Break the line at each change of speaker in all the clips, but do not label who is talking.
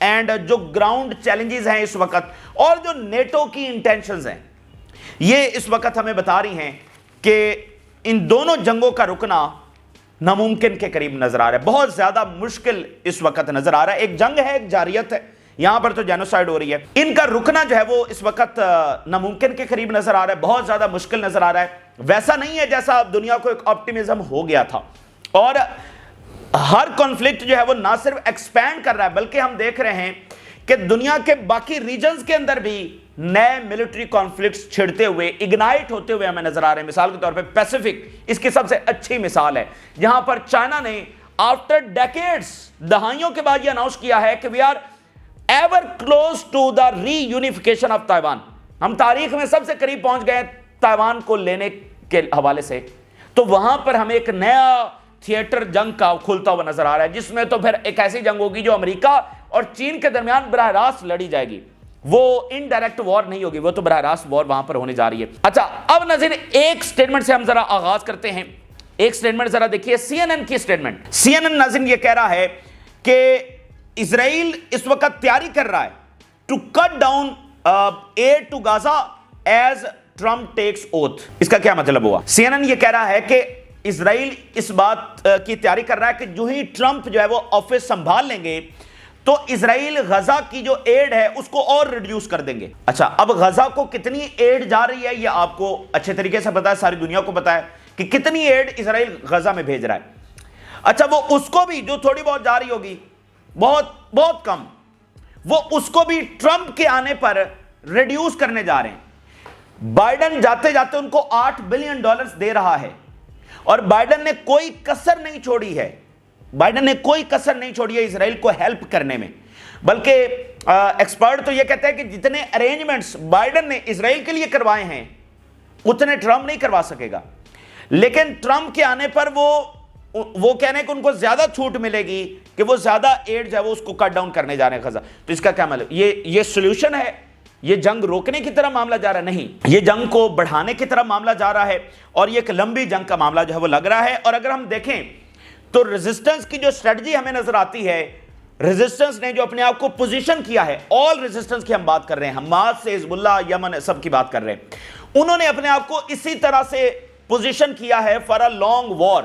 And جو ground challenges ہیں اس وقت اور جو نیٹو کی انٹینشنز ہیں یہ اس وقت ہمیں بتا رہی ہیں کہ ان دونوں جنگوں کا رکنا ناممکن کے قریب نظر آ رہا ہے، بہت زیادہ مشکل اس وقت نظر آ رہا ہے۔ ایک جنگ ہے، ایک جاریت ہے، یہاں پر تو جینوسائیڈ ہو رہی ہے، ان کا رکنا جو ہے وہ اس وقت ناممکن کے قریب نظر آ رہا ہے، بہت زیادہ مشکل نظر آ رہا ہے۔ ویسا نہیں ہے جیسا دنیا کو ایک آپٹیمزم ہو گیا تھا، اور ہر کانفلکٹ جو ہے وہ نہ صرف ایکسپینڈ کر رہا ہے بلکہ ہم دیکھ رہے ہیں کہ دنیا کے باقی ریجنز کے اندر بھی نئے ملٹری کانفلکٹس چھڑتے ہوئے، اگنائٹ ہوتے ہوئے ہمیں نظر آ رہے ہیں۔ مثال کے طور پہ پیسیفک اس کی سب سے اچھی مثال ہے، جہاں پر چائنا نے آفٹر ڈیکیڈز، دہائیوں کے بعد یہ اناؤنس کیا ہے کہ we are ever close to the reunification of Taiwan, ہم تاریخ میں سب سے قریب پہنچ گئے تائیوان کو لینے کے حوالے سے۔ تو وہاں پر ہمیں ایک نیا تھیٹر جنگ کا کھلتا ہوا نظر آ رہا ہے، جس میں تو پھر ایک ایسی جنگ ہوگی جو امریکہ اور چین کے درمیان براہ راست لڑی جائے گی، وہ انڈائریکٹ وار نہیں ہوگی، وہ تو براہ راست وار وہاں پر ہونے جا رہی ہے۔ اچھا، اب ناظرین ایک سٹیٹمنٹ سے ہم ذرا آغاز کرتے ہیں، ایک سٹیٹمنٹ ذرا دیکھیے، سی این این کی سٹیٹمنٹ۔ سی این این ناظرین یہ کہہ رہا ہے کہ اسرائیل اس وقت تیاری کر رہا ہے to cut down aid to Gaza as Trump takes oath. اس کا کیا مطلب ہوا؟ سی این این یہ کہہ رہا ہے کہ اسرائیل اس بات کی تیاری کر رہا ہے کہ جو ہی ٹرمپ جو ہے وہ آفس سنبھال لیں گے تو اسرائیل غزہ کی جو ایڈ ہے اس کو اور ریڈیوس کر دیں گے۔ اچھا، اب غزہ کو کتنی ایڈ جا رہی ہے یہ آپ کو اچھے طریقے سے پتا ہے، ساری دنیا کو پتا ہے کہ کتنی ایڈ اسرائیل غزہ میں بھیج رہا ہے۔ اچھا، وہ اس کو بھی جو تھوڑی بہت جا رہی ہوگی، بہت کم، وہ اس کو بھی ٹرمپ کے آنے پر ریڈیوس کرنے جا رہے ہیں۔ بائیڈن جاتے جاتے ان کو $8 بلین دے رہا ہے، اور بائیڈن نے کوئی کسر نہیں چھوڑی ہے، بائیڈن نے کوئی کسر نہیں چھوڑی ہے اسرائیل کو ہیلپ کرنے میں، بلکہ ایکسپرٹ تو یہ کہتے ہیں کہ جتنے ارینجمنٹس بائیڈن نے اسرائیل کے لیے کروائے ہیں اتنے ٹرمپ نہیں کروا سکے گا، لیکن ٹرمپ کے آنے پر وہ کہنے ہیں کہ ان کو زیادہ چھوٹ ملے گی کہ وہ زیادہ ایڈ جو ہے وہ اس کو کٹ ڈاؤن کرنے جا رہے ہیں غزہ۔ تو اس کا کیا مطلب؟ یہ سولوشن ہے؟ یہ جنگ روکنے کی طرح معاملہ جا رہا ہے؟ نہیں، یہ جنگ کو بڑھانے کی طرح معاملہ جا رہا ہے، اور یہ ایک لمبی جنگ کا معاملہ جو ہے وہ لگ رہا ہے۔ اور اگر ہم دیکھیں تو ریزسٹنس کی جو اسٹریٹجی ہمیں نظر آتی ہے، ریزسٹنس نے جو اپنے آپ کو پوزیشن کیا ہے، آل ریزسٹنس کی ہم بات کر رہے ہیں، حماس سے حزب اللہ، یمن، سب کی بات کر رہے ہیں، انہوں نے اپنے آپ کو اسی طرح سے پوزیشن کیا ہے فار اے لانگ وار۔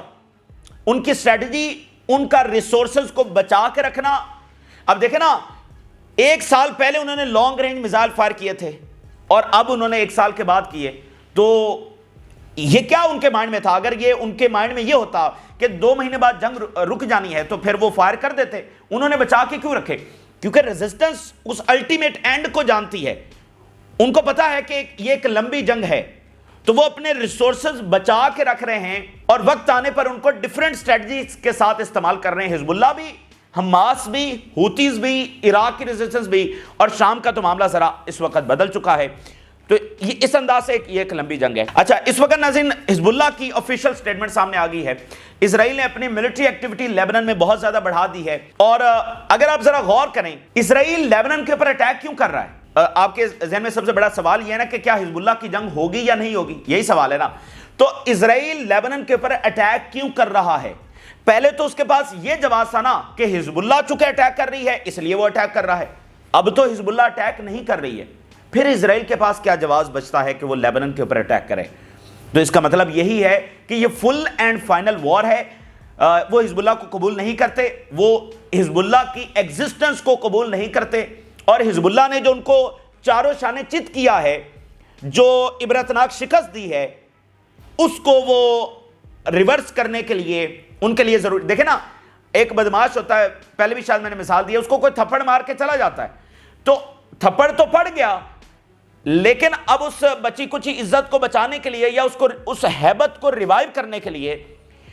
ان کی اسٹریٹجی، ان کا ریسورسز کو بچا کے رکھنا۔ اب دیکھیں نا، 1 سال پہلے انہوں نے لانگ رینج میزائل فائر کیے تھے، اور اب انہوں نے 1 سال کے بعد کیے، تو یہ کیا ان کے مائنڈ میں تھا؟ اگر یہ ان کے مائنڈ میں یہ ہوتا کہ 2 مہینے بعد جنگ رک جانی ہے تو پھر وہ فائر کر دیتے۔ انہوں نے بچا کے کیوں رکھے؟ کیونکہ ریزسٹنس اس الٹیمیٹ اینڈ کو جانتی ہے، ان کو پتا ہے کہ یہ ایک لمبی جنگ ہے، تو وہ اپنے ریسورسز بچا کے رکھ رہے ہیں، اور وقت آنے پر ان کو ڈیفرنٹ اسٹریٹجیز کے ساتھ استعمال کر رہے ہیں، حزب اللہ بھی، حماس بھی، ہوتیز بھی، عراق کی ریزسٹنس بھی، اور شام کا تو معاملہ ذرا اس وقت بدل چکا ہے۔ تو یہ اس انداز سے یہ ایک لمبی جنگ ہے۔ اچھا، اس وقت ناظرین حزب اللہ کی آفیشیل سٹیٹمنٹ سامنے آ گئی ہے، اسرائیل نے اپنی ملٹری ایکٹیویٹی لیبنان میں بہت زیادہ بڑھا دی ہے، اور اگر آپ ذرا غور کریں اسرائیل لیبنان کے اوپر اٹیک کیوں کر رہا ہے؟ آپ کے ذہن میں سب سے بڑا سوال یہ ہے نا کہ کیا حزب اللہ کی جنگ ہوگی یا نہیں ہوگی، یہی سوال ہے نا۔ تو اسرائیل لیبنان کے اوپر اٹیک کیوں کر رہا ہے؟ پہلے تو اس کے پاس یہ جواز تھا نا کہ حزب اللہ چونکہ اٹیک کر رہی ہے اس لیے وہ اٹیک کر رہا ہے، اب تو حزب اللہ اٹیک نہیں کر رہی ہے، پھر اسرائیل کے پاس کیا جواز بچتا ہے کہ وہ لیبنان کے اوپر اٹیک کرے؟ تو اس کا مطلب یہی ہے کہ یہ فل اینڈ فائنل وار ہے۔ وہ حزب اللہ کو قبول نہیں کرتے، وہ حزب اللہ کی ایگزسٹنس کو قبول نہیں کرتے، اور حزب اللہ نے جو ان کو چاروں شانے چت کیا ہے، جو عبرتناک شکست دی ہے، اس کو وہ ریورس کرنے کے لیے ان کے لیے ضروری۔ دیکھیں نا، ایک بدماش ہوتا ہے، پہلے بھی شاید میں نے مثال دی ہے، اس کو کوئی تھپڑ مار کے چلا جاتا ہے، تو تھپڑ تو پڑ گیا، لیکن اب اس بچی کچھ عزت کو بچانے کے لیے، یا اس ہیبت کو ریوائیو کرنے کے لیے،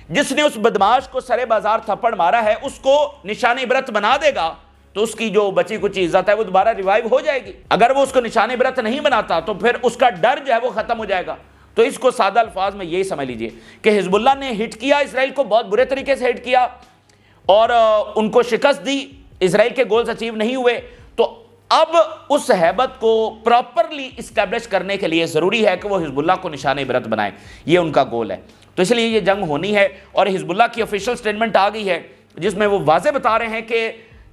جس نے اس بدماش کو سرے بازار تھپڑ مارا ہے اس کو نشان عبرت بنا دے گا، تو اس کی جو بچی کچھ عزت ہے وہ دوبارہ ریوائیو ہو جائے گی۔ اگر وہ اس کو نشان عبرت نہیں بناتا تو پھر اس کا ڈر جو ہے وہ ختم ہو جائے گا۔ تو اس کو سادہ الفاظ میں یہی سمجھ لیجئے کہ حزب اللہ نے ہٹ کیا، اسرائیل کو بہت برے طریقے سے ہٹ کیا، اور ان کو شکست دی، اسرائیل کے گولز اچیو نہیں ہوئے، تو اب اس ہیبت کو پراپرلی اسٹیبلش کرنے کے لیے ضروری ہے کہ وہ حزب اللہ کو نشان عبرت بنائیں، یہ ان کا گول ہے۔ تو اس لیے یہ جنگ ہونی ہے، اور حزب اللہ کی آفیشیل سٹیٹمنٹ آ گئی ہے جس میں وہ واضح بتا رہے ہیں کہ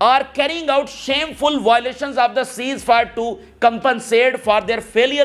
are carrying out shameful violations of the ceasefire to compensate for their failure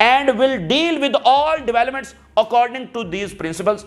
and will deal with all developments according to these principles।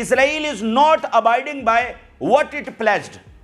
Israel is not abiding by what it pledged।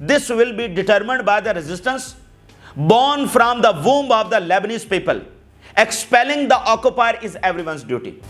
this will be determined by the resistance born from the womb of the Lebanese people। expelling the occupier is everyone's duty।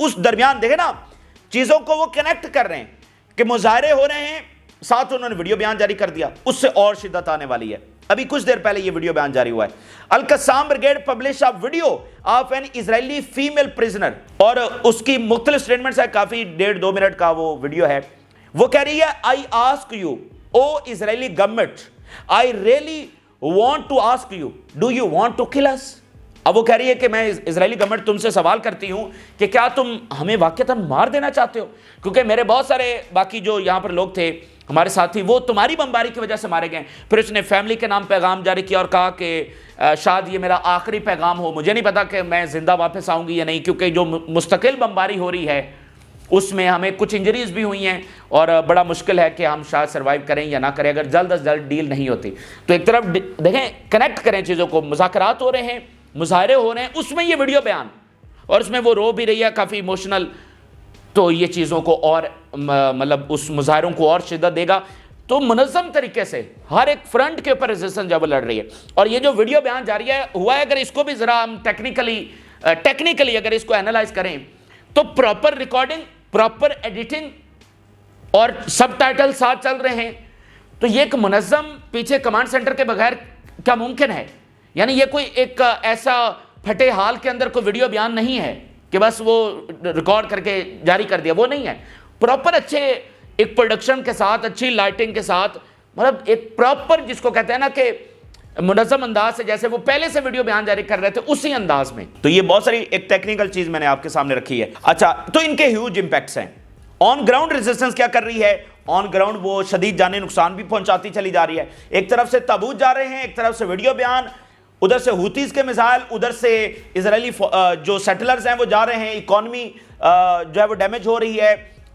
اس درمیان دیکھیں نا چیزوں کو وہ connect کر رہے ہیں کہ مظاہرے ہو رہے ہیں، ساتھ انہوں نے ویڈیو بیان جاری کر دیا، اس سے اور شدت آنے والی ہے۔ ابھی کچھ دیر پہلے یہ ویڈیو بیان جاری ہوا ہے۔ Al Qassam brigade publish a video of an Israeli female prisoner, اور اس کی مختلف سٹیٹمنٹس ہے، کافی 1.5-2 منٹ کا وہ ویڈیو ہے۔ وہ کہہ رہی ہے I ask you O Israeli government, I really want to ask you do you want to kill us. اب وہ کہہ رہی ہے کہ میں اسرائیلی گورنمنٹ تم سے سوال کرتی ہوں کہ کیا تم ہمیں واقعتاً مار دینا چاہتے ہو؟ کیونکہ میرے بہت سارے باقی جو یہاں پر لوگ تھے ہمارے ساتھی، وہ تمہاری بمباری کی وجہ سے مارے گئے۔ پھر اس نے فیملی کے نام پیغام جاری کیا اور کہا کہ شاید یہ میرا آخری پیغام ہو، مجھے نہیں پتا کہ میں زندہ واپس آؤں گی یا نہیں، کیونکہ جو مستقل بمباری ہو رہی ہے اس میں ہمیں کچھ انجریز بھی ہوئی ہیں اور بڑا مشکل ہے کہ ہم شاید سروائیو کریں یا نہ کریں اگر جلد از جلد ڈیل نہیں ہوتی۔ تو ایک طرف دیکھیں کنیکٹ کریں چیزوں کو، مذاکرات ہو رہے ہیں، مظاہرے ہو رہے ہیں، اس میں یہ ویڈیو بیان، اور اس میں وہ رو بھی رہی ہے کافی ایموشنل، تو یہ چیزوں کو اور مطلب اس مظاہروں کو اور شدت دے گا۔ تو منظم طریقے سے ہر ایک فرنٹ کے اوپر ریزسٹنس جب لڑ رہی ہے، اور یہ جو ویڈیو بیان جاری ہوا ہے، اگر اس کو بھی ذرا ہم ٹیکنیکلی اگر اس کو اینالائز کریں تو پراپر ریکارڈنگ، پراپر ایڈیٹنگ اور سب ٹائٹل ساتھ چل رہے ہیں، تو یہ ایک منظم پیچھے کمانڈ سینٹر کے بغیر کیا ممکن ہے؟ یعنی یہ کوئی ایک ایسا پھٹے حال کے اندر کوئی ویڈیو بیان نہیں ہے کہ بس وہ ریکارڈ کر کے جاری کر دیا، وہ نہیں ہے۔ پراپر اچھے ایک پروڈکشن کے ساتھ، اچھی لائٹنگ کے ساتھ، مطلب ایک پراپر جس کو کہتے ہیں نا کہ منظم انداز سے، جیسے وہ پہلے سے ویڈیو بیان جاری کر رہے تھے اسی انداز میں۔ تو یہ بہت ساری ایک ٹیکنیکل چیز میں نے آپ کے سامنے رکھی ہے۔ اچھا، تو ان کے ہیوج امپیکٹس ہیں۔ آن گراؤنڈ ریزسٹنس کیا کر رہی ہے؟ آن گراؤنڈ وہ شدید جانی نقصان بھی پہنچاتی چلی جا رہی ہے۔ ایک طرف سے تابوت جا رہے ہیں، ایک طرف سے ویڈیو بیان، ادھر سے ہوتیز کے میزائل، ادھر سے اسرائیلی جو سیٹلرز ہیں وہ جا رہے ہیں، اکانومی جو ہے وہ ڈیمیج ہو رہی ہے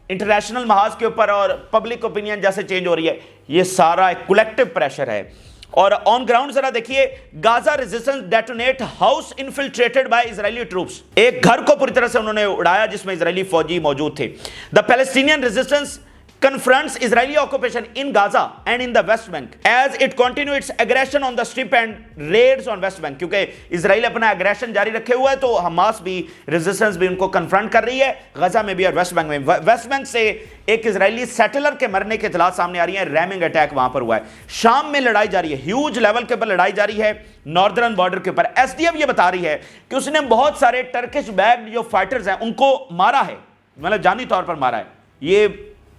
انٹرنیشنل محاذ کے اوپر، اور پبلک اوپینین جیسے چینج ہو رہی ہے۔ یہ سارا ایک کولیکٹیو پریشر ہے۔ اور آن گراؤنڈ ذرا دیکھیے، Gaza resistance detonate house infiltrated by Israeli troops, ایک گھر کو پوری طرح سے انہوں نے اڑایا جس میں اسرائیلی فوجی موجود تھے۔ The Palestinian resistance confronts Israeli occupation in Gaza and in the West Bank as it continues its aggression on the Strip and raids on West Bank، کیونکہ اسرائیل اپنا ایگریشن جاری رکھے ہوا ہے تو حماس بھی ریزسٹنس بھی ان کو کنفرنٹ کر رہی ہے غزہ میں بھی اور ویسٹ بینک میں۔ ویسٹ بینک سے ایک اسرائیلی سیٹلر کے مرنے کے اطلاعات سامنے آ رہی ہیں، ریمنگ اٹیک وہاں پر ہوا ہے۔ شام میں لڑائی جاری ہے، ہیوج لیول کے اوپر لڑائی جاری ہے ناردرن بارڈر کے اوپر۔ ایس ڈی ایف یہ بتا رہی ہے کہ اس نے بہت سارے ٹرکش بیگڈ جو فائٹرز ہیں ان کو مارا ہے، مطلب جانی طور پر مارا ہے۔ یہ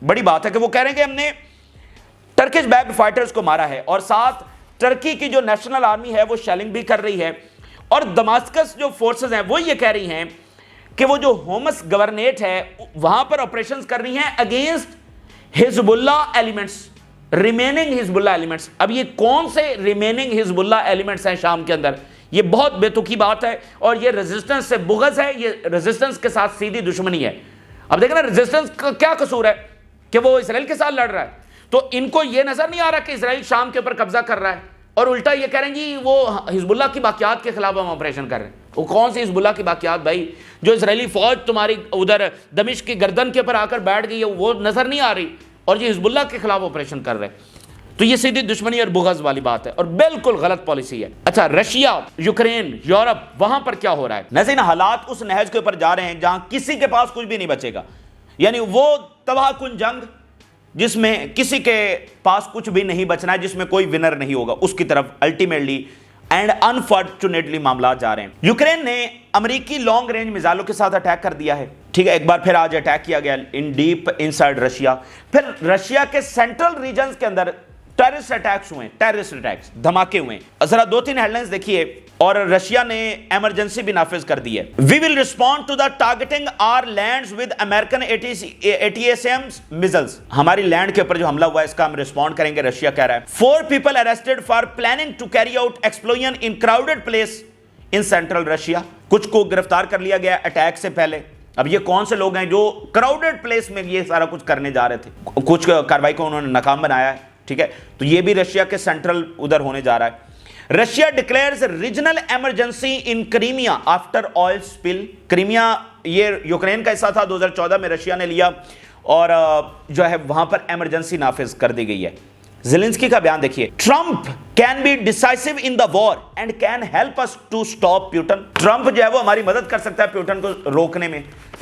بڑی بات ہے کہ وہ کہہ رہے ہیں کہ ہم نے ٹرکش بیکڈ فائٹرز کو مارا ہے، اور ساتھ ٹرکی کی جو نیشنل آرمی ہے وہ شیلنگ بھی کر رہی ہے، اور دماسکس جو فورسز ہیں وہ یہ کہہ رہی ہیں کہ وہ جو ہومس گورنیٹ ہے وہاں پر آپریشنز کر رہی ہیں اگینسٹ حزب اللہ ایلیمنٹس، ریمیننگ حزب اللہ ایلیمنٹس۔ اب یہ کون سے ریمیننگ حزب اللہ ایلیمنٹس ہیں شام کے اندر؟ یہ بہت بے تکی بات ہے، اور یہ ریزسٹنس سے بغض ہے، یہ ریزسٹنس کے ساتھ سیدھی دشمنی ہے۔ اب دیکھیں نا ریزسٹنس کا کیا قصور ہے کہ وہ اسرائیل کے ساتھ لڑ رہا ہے، تو ان کو یہ نظر نہیں آ رہا کہ اسرائیل شام کے اوپر قبضہ کر رہا ہے، اور الٹا یہ کہہ رہے ہیں جی وہ حزب اللہ کی باقیات کے خلاف ہم آپریشن کر رہے ہیں۔ وہ کون سی حزب اللہ کی باقیات بھائی؟ جو اسرائیلی فوج تمہاری ادھر دمشق کی گردن کے اوپر آ کر بیٹھ گئی ہے وہ نظر نہیں آ رہی، اور یہ حزب اللہ کے خلاف آپریشن کر رہے ہیں۔ تو یہ سیدھی دشمنی اور بغض والی بات ہے، اور بالکل غلط پالیسی ہے۔ اچھا، رشیا، یوکرین، یورپ، وہاں پر کیا ہو رہا ہے؟ ناظرین، حالات اس نہج کے اوپر جا رہے ہیں جہاں کسی کے پاس کچھ بھی نہیں بچے گا، یعنی وہ تباہ کن جنگ جس میں کسی کے پاس کچھ بھی نہیں بچنا ہے، جس میں کوئی ونر نہیں ہوگا، اس کی طرف الٹیمیٹلی اینڈ انفارچونیٹلی معاملات جا رہے ہیں۔ یوکرین نے امریکی لانگ رینج میزائلوں کے ساتھ اٹیک کر دیا ہے، ٹھیک ہے، ایک بار پھر آج اٹیک کیا گیا ان ڈیپ انسائیڈ رشیا۔ پھر رشیا کے سینٹرل ریجنز کے اندر ٹیررسٹ اٹیکس ہوئے ہیں، ٹیررسٹ اٹیکس، دھماکے ہوئے ہیں۔ ذرا 2-3 ہیڈ لائنز دیکھیے، اور رشیا نے ایمرجنسی بھی نافذ کر دی ہے۔ We will respond to the targeting our lands with American ATACMS missiles, ہماری لینڈ کے اوپر جو حملہ ہوا ہے اس کا ہم ریسپونڈ کریں گے، رشیا کہہ رہا ہے۔ 4 people arrested for planning to carry out explosion in crowded place in central Russia، کچھ کو گرفتار کر لیا گیا اٹیک سے پہلے۔ اب یہ کون سے لوگ ہیں جو کراؤڈڈ پلیس میں یہ سارا کچھ کرنے جا رہے تھے؟ کچھ کارروائی کو انہوں نے ناکام بنایا ہے، ٹھیک ہے، تو یہ بھی رشیا کے سینٹرل ادھر ہونے جا رہا ہے۔ رشیا ڈکلیئرز ریجنل ایمرجنسی ان کریمیا آفٹر آئل سپل، کریمیا یہ یوکرین کا حصہ تھا، 2014 میں رشیا نے لیا، اور جو ہے وہاں پر ایمرجنسی نافذ کر دی گئی ہے۔ زیلنسکی کا بیان دیکھیے، Trump can be decisive in the war and can help us to stop Putin, Trump جو ہے وہ ہماری مدد کر سکتا ہے پیوٹن کو روکنے میں۔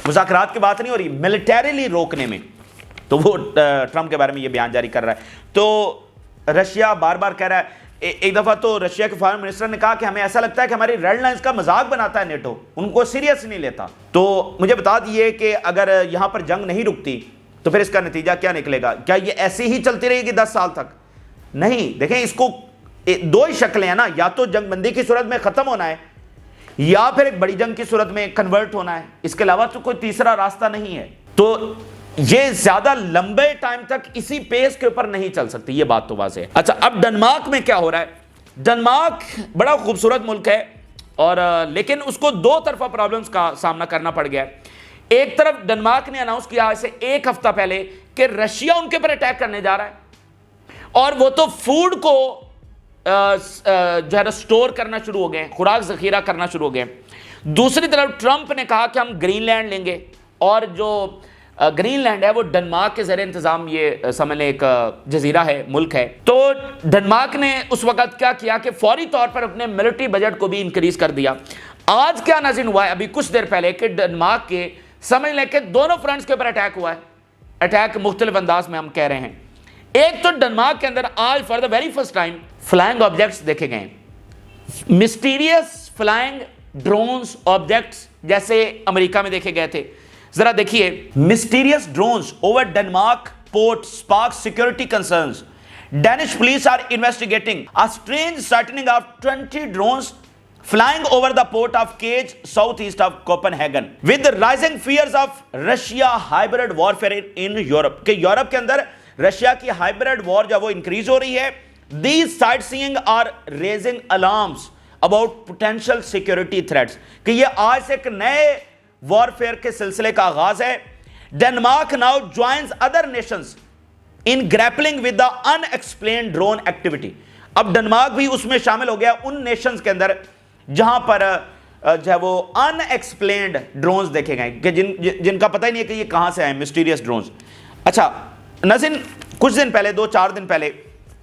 مذاکرات کی بات نہیں ہو رہی، ملٹریلی روکنے میں، تو وہ ٹرمپ کے بارے میں یہ بیان جاری کر رہا ہے. تو رشیا بار بار کہہ رہا ہے، ایک دفعہ تو رشیا کے فارن منسٹر نے کہا کہ ہمیں ایسا لگتا ہے کہ ہماری ریڈ لائنز کا مذاق بناتا ہے نیٹو، ان کو سیریس نہیں لیتا. تو مجھے بتا دیئے کہ اگر یہاں پر جنگ نہیں رکتی تو پھر اس کا نتیجہ کیا نکلے گا؟ کیا یہ ایسی ہی چلتی رہے گی 10 سال تک؟ نہیں. دیکھیں اس کو دو ہی شکلیں ہیں نا، یا تو جنگ بندی کی صورت میں ختم ہونا ہے یا پھر ایک بڑی جنگ کی صورت میں کنورٹ ہونا ہے، اس کے علاوہ تو کوئی تیسرا راستہ نہیں ہے. تو یہ زیادہ لمبے ٹائم تک اسی پیس کے اوپر نہیں چل سکتی، یہ بات تو واضح ہے. اچھا اب ڈنمارک میں کیا ہو رہا ہے؟ ڈنمارک بڑا خوبصورت ملک ہے اور لیکن اس کو دو طرفہ پرابلمز کا سامنا کرنا پڑ گیا ہے. ایک طرف ڈنمارک نے اناؤنس کیا اسے ایک ہفتہ پہلے کہ رشیا ان کے اوپر اٹیک کرنے جا رہا ہے، اور وہ تو فوڈ کو جو ہے سٹور کرنا شروع ہو گئے ہیں، خوراک ذخیرہ کرنا شروع ہو گئے ہیں. دوسری طرف ٹرمپ نے کہا کہ ہم گرین لینڈ لیں گے، اور جو گرین لینڈ ہے وہ ڈنمارک کے زیر انتظام یہ سمجھ لیں ایک جزیرہ ہے، ملک ہے. تو ڈنمارک نے اس وقت کیا کیا کہ فوری طور پر اپنے ملٹری بجٹ کو بھی انکریز کر دیا. آج کیا نازل ہوا ہے ابھی کچھ دیر پہلے کہ ڈنمارک کے سمجھ لیں کہ دونوں فرنٹس کے اوپر اٹیک ہوا ہے. اٹیک مختلف انداز میں ہم کہہ رہے ہیں. ایک تو ڈنمارک کے اندر آج for the very first time flying objects دیکھے گئے ہیں، مسٹیریس فلائنگ ڈرونز آبجیکٹس جیسے امریکہ میں دیکھے گئے تھے. ذرا دیکھیے، مسٹیریس drones over Denmark port spark security concerns. Danish police are investigating a strange sighting of 20 drones flying over the port of Cage southeast of Copenhagen with the rising fears of Russia hybrid warfare in Europe. کہ Europe کے اندر Russia کی hybrid war جب وہ increase ہو رہی ہے. These sightseeing are raising alarms about potential security threats. کہ یہ آج سے ایک نئے وارفیئر کے سلسلے کا آغاز ہے. Denmark now joins other nations in grappling with the unexplained drone activity. اب ڈنمارک بھی اس میں شامل ہو گیا ان نیشنز کے اندر جہاں پر جو ہے وہ ان ایکسپلینڈ ڈرونز دیکھے گئے کہ جن کا پتہ ہی نہیں ہے کہ یہ کہاں سے آئے، مسٹیریس ڈرونز. اچھا ناظرین، کچھ دن پہلے 2-4 دن پہلے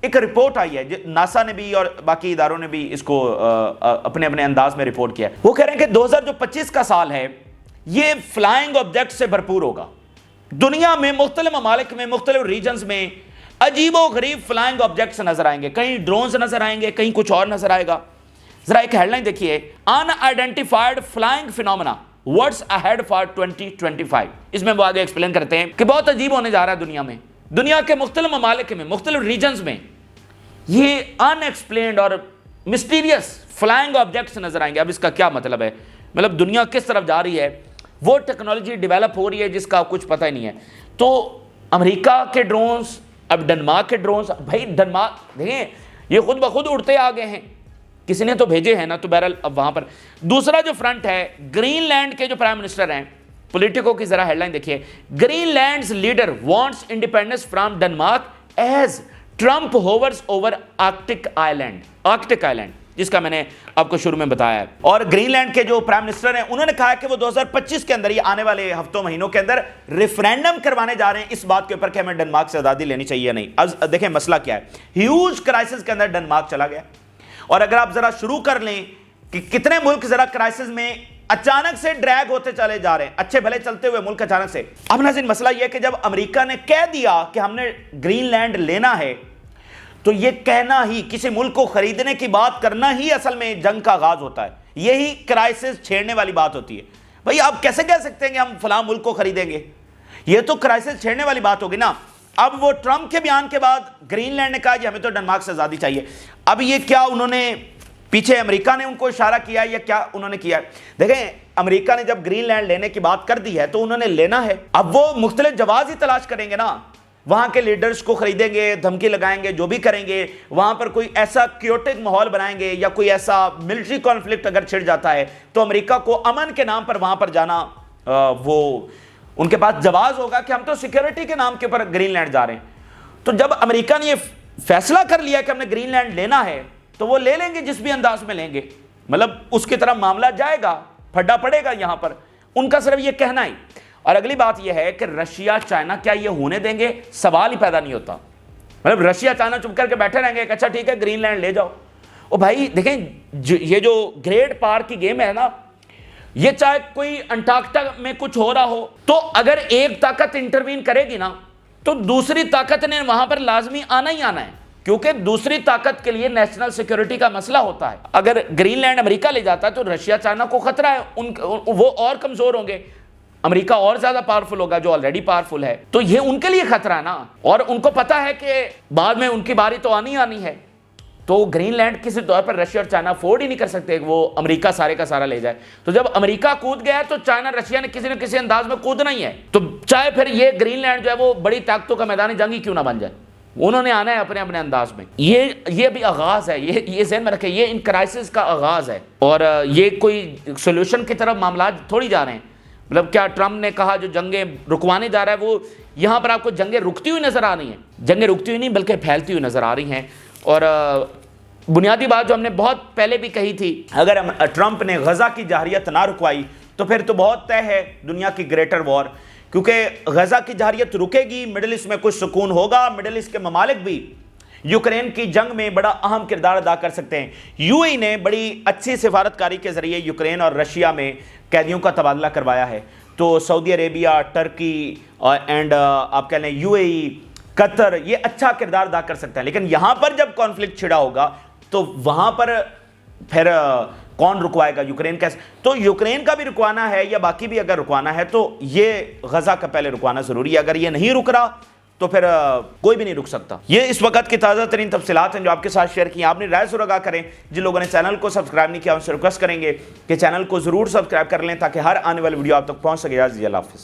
ایک رپورٹ آئی ہے، ناسا نے بھی اور باقی اداروں نے بھی اس کو اپنے اپنے انداز میں رپورٹ کیا ہے. وہ کہہ رہے ہیں کہ 2025 کا سال ہے، یہ فلائنگ آبجیکٹ سے بھرپور ہوگا. دنیا میں مختلف ممالک میں مختلف ریجنز میں عجیب و غریب فلائنگ آبجیکٹس نظر آئیں گے. کہیں ڈرونز نظر آئیں گے، کہیں کچھ اور نظر آئے گا. ذرا ایک ہیڈ لائن دیکھیے، unidentified flying phenomena words ahead for 2025. اس میں وہ آگے ایکسپلین کرتے ہیں کہ بہت عجیب ہونے جا رہا ہے دنیا میں، دنیا کے مختلف ممالک میں مختلف ریجنز میں یہ ان ایکسپلینڈ اور مسٹیریس فلائنگ آبجیکٹس نظر آئیں گے. اب اس کا کیا مطلب ہے؟ مطلب دنیا کس طرف جا رہی ہے، وہ ٹیکنالوجی ڈیولپ ہو رہی ہے جس کا کچھ پتہ ہی نہیں ہے. تو امریکہ کے ڈرونز، اب ڈنمارک کے ڈرونز، بھائی ڈنمارک دیکھیں یہ خود بخود اڑتے آ گئے ہیں، کسی نے تو بھیجے ہیں نا. تو بہرحال اب وہاں پر دوسرا جو فرنٹ ہے، گرین لینڈ کے جو پرائم منسٹر ہیں، پولیٹیکو کی ذرا ہیڈ لائن دیکھیے، Greenland's leader wants independence from Denmark as Trump hovers over Arctic island, جس کا میں نے آپ کو شروع میں بتایا ہے. اور گرین لینڈ کے جو پرائم منسٹر ہیں انہوں نے کہا کہ وہ 2025 کے اندر، یہ آنے والے ہفتوں مہینوں کے اندر ریفرینڈم کروانے جا رہے ہیں اس بات کے اوپر کہ ہمیں ڈنمارک سے آزادی لینی چاہیے یا نہیں. اب دیکھیں مسئلہ کیا ہے، ہیوج کرائسس کے اندر ڈنمارک چلا گیا. اور اگر آپ ذرا شروع کر لیں کہ کتنے ملک ذرا کرائسس میں اچانک سے ڈریگ ہوتے چلے جا رہے ہیں، اچھے بھلے چلتے ہوئے ملک اچانک سے. اب ناظرین مسئلہ یہ ہے کہ جب امریکہ نے کہہ دیا کہ ہم نے گرین لینڈ لینا ہے، تو یہ کہنا ہی، کسی ملک کو خریدنے کی بات کرنا ہی اصل میں جنگ کا آغاز ہوتا ہے. یہی کرائسس چھیڑنے والی بات ہوتی ہے. بھائی آپ کیسے کہہ سکتے ہیں کہ ہم فلاں ملک کو خریدیں گے؟ یہ تو کرائسس چھیڑنے والی بات ہوگی نا. اب وہ ٹرمپ کے بیان کے بعد گرین لینڈ نے کہا کہ ہمیں تو ڈنمارک سے آزادی چاہیے. اب یہ کیا انہوں نے پیچھے امریکہ نے ان کو اشارہ کیا یا کیا انہوں نے کیا ہے؟ دیکھیں امریکہ نے جب گرین لینڈ لینے کی بات کر دی ہے تو انہوں نے لینا ہے. اب وہ مختلف جواز ہی تلاش کریں گے نا، وہاں کے لیڈرز کو خریدیں گے، دھمکی لگائیں گے، جو بھی کریں گے. وہاں پر کوئی ایسا کیوٹک ماحول بنائیں گے یا کوئی ایسا ملٹری کانفلکٹ اگر چھڑ جاتا ہے تو امریکہ کو امن کے نام پر وہاں پر جانا، وہ ان کے پاس جواز ہوگا کہ ہم تو سیکیورٹی کے نام کے اوپر گرین لینڈ جا رہے ہیں. تو جب امریکہ نے یہ فیصلہ کر لیا کہ ہم نے گرین لینڈ لینا ہے تو وہ لے لیں گے جس بھی انداز میں لیں گے. مطلب اس کی طرح معاملہ جائے گا، پھڈا پڑے گا یہاں پر، ان کا صرف یہ کہنا ہی. اور اگلی بات یہ ہے کہ رشیا چائنا کیا یہ ہونے دیں گے؟ سوال ہی پیدا نہیں ہوتا. مطلب رشیا چائنا چپ کر کے بیٹھے رہیں گے کہ اچھا ٹھیک ہے گرین لینڈ لے جاؤ. او بھائی دیکھیں یہ جو گریٹ پار کی گیم ہے نا، یہ چاہے کوئی انٹارکٹا میں کچھ ہو رہا ہو تو اگر ایک طاقت انٹروین کرے گی نا تو دوسری طاقت نے وہاں پر لازمی آنا ہی آنا ہے، کیونکہ دوسری طاقت کے لیے نیشنل سیکیورٹی کا مسئلہ ہوتا ہے۔ اگر گرین لینڈ امریکہ لے جاتا ہے تو رشیا چائنا کو خطرہ ہے، وہ اور کمزور ہوں گے، امریکہ اور زیادہ پاورفل ہوگا جو آلریڈی پاورفل ہے، تو یہ ان کے لیے خطرہ ہے نا، اور ان کو پتا ہے کہ بعد میں ان کی باری تو آنی ہے۔ تو گرین لینڈ کسی طور پر رشیا اور چائنا افورڈ ہی نہیں کر سکتے کہ وہ امریکہ سارے کا سارا لے جائے۔ تو جب امریکہ کود گیا ہے تو چائنا رشیا نے کسی نہ کسی انداز میں کودنا ہی ہے، تو چاہے پھر یہ گرین لینڈ جو ہے وہ بڑی طاقتوں کا میدان جنگی کیوں نہ بن جائے، انہوں نے آنا ہے اپنے اپنے انداز میں۔ یہ بھی آغاز ہے، یہ ذہن میں رکھیں، یہ ان کرائسس کا آغاز ہے، اور یہ کوئی سولوشن کی طرف معاملات تھوڑی جا رہے ہیں۔ مطلب کیا ٹرمپ نے کہا جو جنگیں رکوانے جا رہا ہے، وہ یہاں پر آپ کو جنگیں رکتی ہوئی نظر آ رہی ہیں، جنگیں رکتی ہوئی نہیں بلکہ پھیلتی ہوئی نظر آ رہی ہیں۔ اور بنیادی بات جو ہم نے بہت پہلے بھی کہی تھی، اگر ٹرمپ نے غزہ کی جارحیت نہ رکوائی تو پھر تو بہت طے ہے دنیا کی گریٹر وار، کیونکہ غزہ کی جارحیت رکے گی، مڈل ایسٹ میں کچھ سکون ہوگا، مڈل ایسٹ کے ممالک بھی یوکرین کی جنگ میں بڑا اہم کردار ادا کر سکتے ہیں۔ یو اے نے بڑی اچھی سفارتکاری کے ذریعے یوکرین اور رشیا میں قیدیوں کا تبادلہ کروایا ہے، تو سعودی عربیہ، ٹرکی اینڈ آپ کہہ لیں یو اے ای، قطر، یہ اچھا کردار ادا کر سکتے ہیں۔ لیکن یہاں پر جب کانفلکٹ چھڑا ہوگا تو وہاں پر پھر کون رکوائے گا؟ یوکرین کیسے؟ تو یوکرین کا بھی رکوانا ہے یا باقی بھی اگر رکوانا ہے تو یہ غزہ کا پہلے رکوانا ضروری ہے۔ اگر یہ نہیں رک رہا تو پھر کوئی بھی نہیں رک سکتا۔ یہ اس وقت کی تازہ ترین تفصیلات ہیں جو آپ کے ساتھ شیئر کی ہیں۔ آپ نے رائے ضرور آگاہ کریں۔ جن لوگوں نے چینل کو سبسکرائب نہیں کیا ان سے ریکویسٹ کریں گے کہ چینل کو ضرور سبسکرائب کر لیں تاکہ ہر آنے والی ویڈیو آپ تک پہنچ سکے۔ اللہ حافظ۔